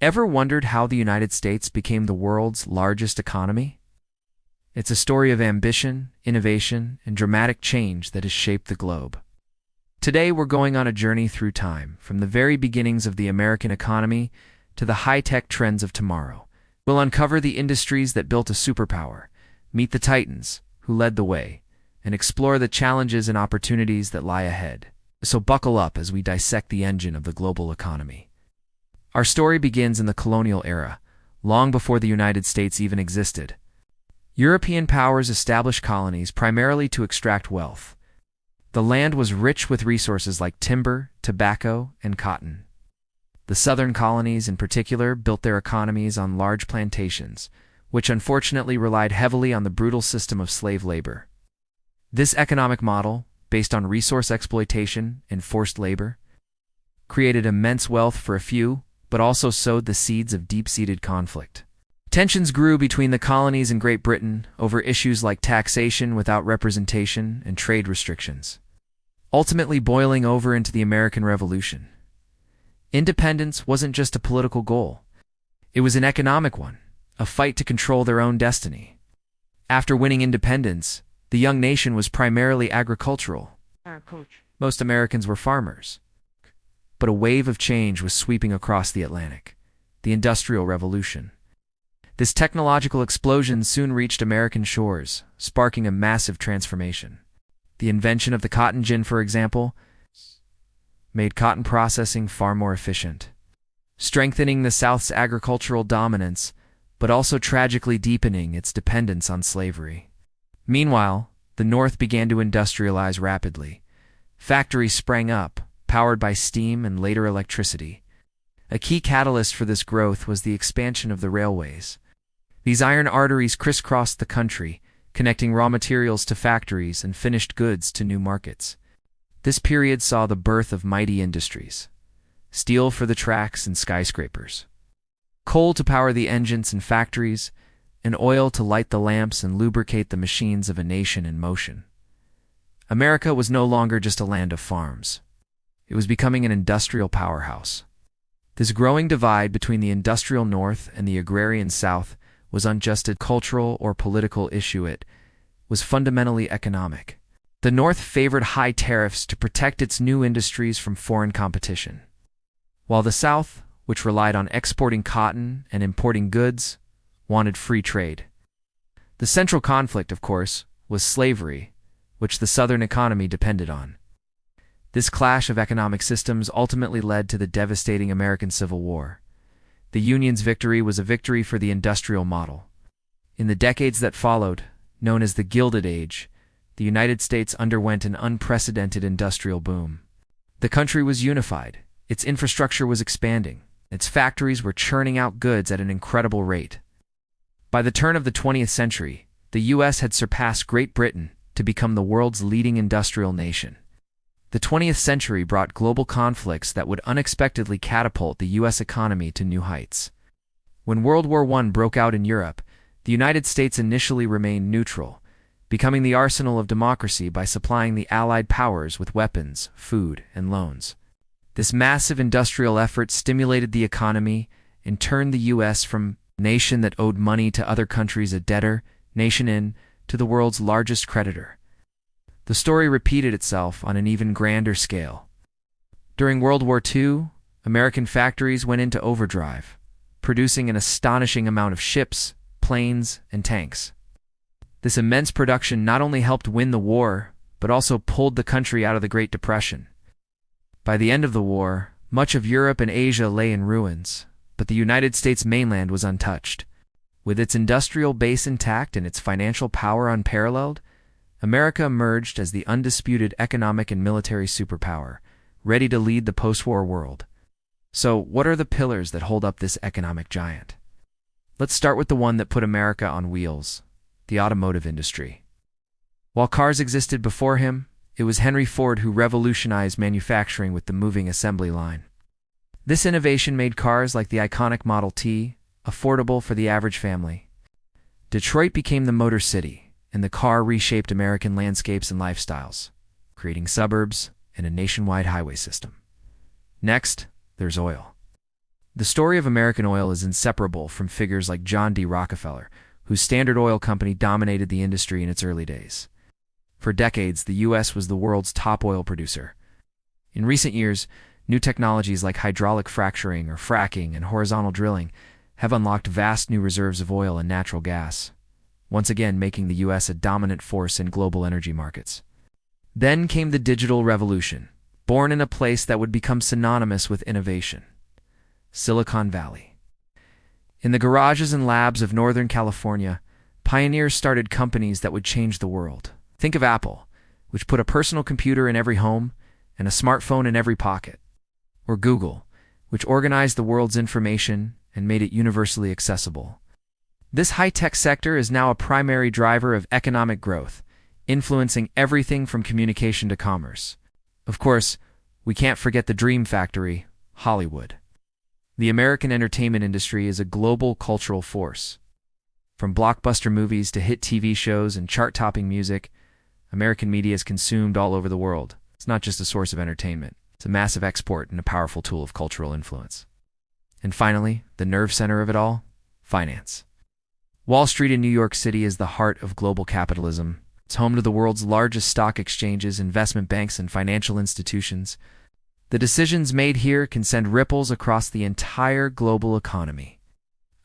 Ever wondered how the United States became the world's largest economy? It's a story of ambition, innovation, and dramatic change that has shaped the globe. Today we're going on a journey through time, from the very beginnings of the American economy to the high-tech trends of tomorrow. We'll uncover the industries that built a superpower, meet the titans who led the way, and explore the challenges and opportunities that lie ahead. So buckle up as we dissect the engine of the global economy. Our story begins in the colonial era, long before the United States even existed. European powers established colonies primarily to extract wealth. The land was rich with resources like timber, tobacco, and cotton. The southern colonies, in particular, built their economies on large plantations, which unfortunately relied heavily on the brutal system of slave labor. This economic model, based on resource exploitation and forced labor, created immense wealth for a few, but also sowed the seeds of deep-seated conflict. Tensions grew between the colonies and Great Britain over issues like taxation without representation and trade restrictions, ultimately boiling over into the American Revolution. Independence wasn't just a political goal. It was an economic one, a fight to control their own destiny. After winning independence, the young nation was primarily agricultural. Most Americans were farmers. But a wave of change was sweeping across the Atlantic, the Industrial Revolution. This technological explosion soon reached American shores, sparking a massive transformation. The invention of the cotton gin, for example, made cotton processing far more efficient, strengthening the South's agricultural dominance, but also tragically deepening its dependence on slavery. Meanwhile, the North began to industrialize rapidly. Factories sprang up, powered by steam and later electricity. A key catalyst for this growth was the expansion of the railways. These iron arteries crisscrossed the country, connecting raw materials to factories and finished goods to new markets. This period saw the birth of mighty industries: steel for the tracks and skyscrapers, coal to power the engines and factories, and oil to light the lamps and lubricate the machines of a nation in motion. America was no longer just a land of farms. It was becoming an industrial powerhouse. This growing divide between the industrial North and the agrarian South wasn't just a cultural or political issue, it was fundamentally economic. The North favored high tariffs to protect its new industries from foreign competition, while the South, which relied on exporting cotton and importing goods, wanted free trade. The central conflict, of course, was slavery, which the Southern economy depended on. This clash of economic systems ultimately led to the devastating American Civil War. The Union's victory was a victory for the industrial model. In the decades that followed, known as the Gilded Age, the United States underwent an unprecedented industrial boom. The country was unified, its infrastructure was expanding, its factories were churning out goods at an incredible rate. By the turn of the 20th century, the U.S. had surpassed Great Britain to become the world's leading industrial nation. The 20th century brought global conflicts that would unexpectedly catapult the U.S. economy to new heights. When World War I broke out in Europe, the United States initially remained neutral, becoming the arsenal of democracy by supplying the Allied powers with weapons, food, and loans. This massive industrial effort stimulated the economy and turned the U.S. from a nation that owed money to other countries, a debtor nation, to the world's largest creditor. The story repeated itself on an even grander scale. During World War II, American factories went into overdrive, producing an astonishing amount of ships, planes, and tanks. This immense production not only helped win the war, but also pulled the country out of the Great Depression. By the end of the war, much of Europe and Asia lay in ruins, but the United States mainland was untouched. With its industrial base intact and its financial power unparalleled, America emerged as the undisputed economic and military superpower, ready to lead the post-war world. So, what are the pillars that hold up this economic giant? Let's start with the one that put America on wheels: the automotive industry. While cars existed before him, it was Henry Ford who revolutionized manufacturing with the moving assembly line. This innovation made cars like the iconic Model T affordable for the average family. Detroit became the Motor City, and the car reshaped American landscapes and lifestyles, creating suburbs and a nationwide highway system. Next, there's oil. The story of American oil is inseparable from figures like John D. Rockefeller, whose Standard Oil Company dominated the industry in its early days. For decades, the U.S. was the world's top oil producer. In recent years, new technologies like hydraulic fracturing or fracking and horizontal drilling have unlocked vast new reserves of oil and natural gas, once again making the U.S. a dominant force in global energy markets. Then came the digital revolution, born in a place that would become synonymous with innovation: Silicon Valley. In the garages and labs of Northern California, pioneers started companies that would change the world. Think of Apple, which put a personal computer in every home and a smartphone in every pocket. Or Google, which organized the world's information and made it universally accessible. This high-tech sector is now a primary driver of economic growth, influencing everything from communication to commerce. Of course, we can't forget the dream factory, Hollywood. The American entertainment industry is a global cultural force. From blockbuster movies to hit TV shows and chart-topping music, American media is consumed all over the world. It's not just a source of entertainment. It's a massive export and a powerful tool of cultural influence. And finally, the nerve center of it all: finance. Wall Street in New York City is the heart of global capitalism. It's home to the world's largest stock exchanges, investment banks, and financial institutions. The decisions made here can send ripples across the entire global economy,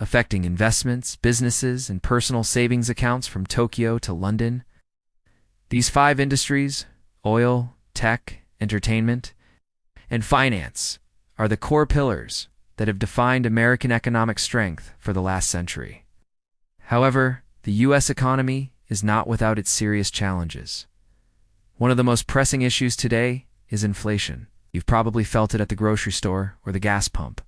affecting investments, businesses, and personal savings accounts from Tokyo to London. These 5 industries, oil, tech, entertainment, and finance, are the core pillars that have defined American economic strength for the last century. However, the U.S. economy is not without its serious challenges. One of the most pressing issues today is inflation. You've probably felt it at the grocery store or the gas pump.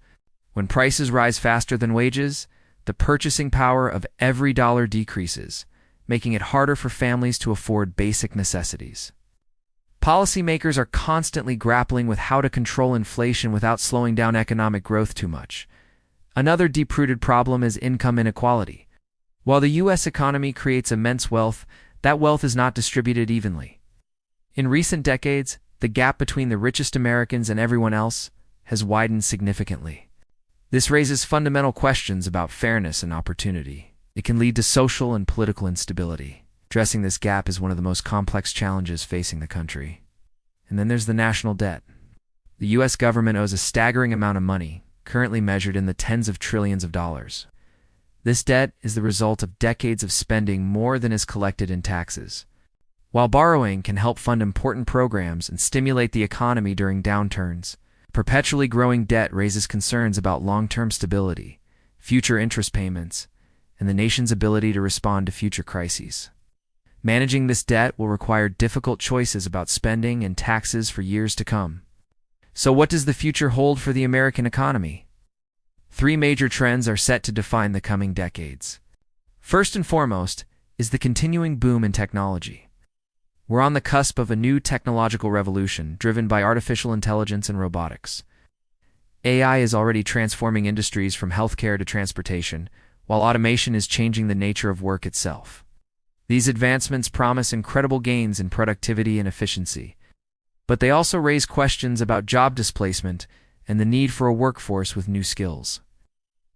When prices rise faster than wages, the purchasing power of every dollar decreases, making it harder for families to afford basic necessities. Policymakers are constantly grappling with how to control inflation without slowing down economic growth too much. Another deep-rooted problem is income inequality. While the U.S. economy creates immense wealth, that wealth is not distributed evenly. In recent decades, the gap between the richest Americans and everyone else has widened significantly. This raises fundamental questions about fairness and opportunity. It can lead to social and political instability. Addressing this gap is one of the most complex challenges facing the country. And then there's the national debt. The U.S. government owes a staggering amount of money, currently measured in the tens of trillions of dollars. This debt is the result of decades of spending more than is collected in taxes. While borrowing can help fund important programs and stimulate the economy during downturns, perpetually growing debt raises concerns about long-term stability, future interest payments, and the nation's ability to respond to future crises. Managing this debt will require difficult choices about spending and taxes for years to come. So what does the future hold for the American economy? 3 major trends are set to define the coming decades. First and foremost is the continuing boom in technology. We're on the cusp of a new technological revolution driven by artificial intelligence and robotics. AI is already transforming industries from healthcare to transportation, while automation is changing the nature of work itself. These advancements promise incredible gains in productivity and efficiency, but they also raise questions about job displacement and the need for a workforce with new skills.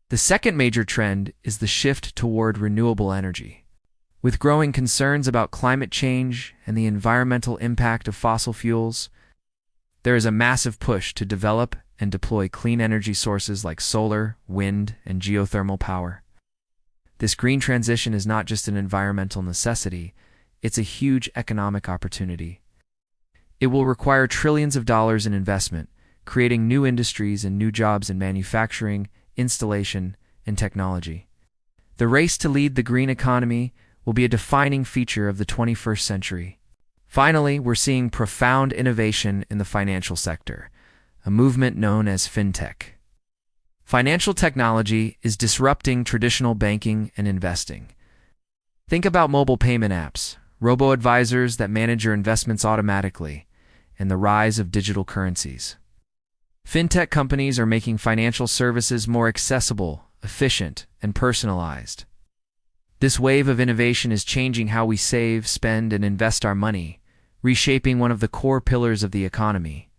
The second major trend is the shift toward renewable energy. With growing concerns about climate change and the environmental impact of fossil fuels, there is a massive push to develop and deploy clean energy sources like solar, wind, and geothermal power. This green transition is not just an environmental necessity, it's a huge economic opportunity. It will require trillions of dollars in investment, creating new industries and new jobs in manufacturing, installation, and technology. The race to lead the green economy will be a defining feature of the 21st century. Finally, we're seeing profound innovation in the financial sector, a movement known as fintech. Financial technology is disrupting traditional banking and investing. Think about mobile payment apps, robo-advisors that manage your investments automatically, and the rise of digital currencies. Fintech companies are making financial services more accessible, efficient, and personalized. This wave of innovation is changing how we save, spend, and invest our money, reshaping one of the core pillars of the economy.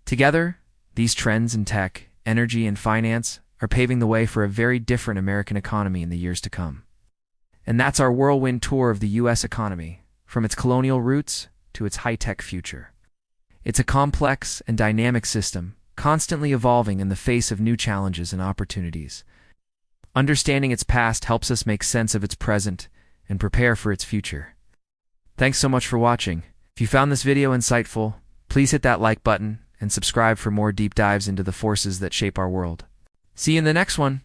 Together, these trends in tech, energy, and finance are paving the way for a very different American economy in the years to come. And that's our whirlwind tour of the U.S. economy, from its colonial roots to its high-tech future. It's a complex and dynamic system, constantly evolving in the face of new challenges and opportunities. Understanding its past helps us make sense of its present and prepare for its future. Thanks so much for watching. If you found this video insightful, please hit that like button and subscribe for more deep dives into the forces that shape our world. See you in the next one.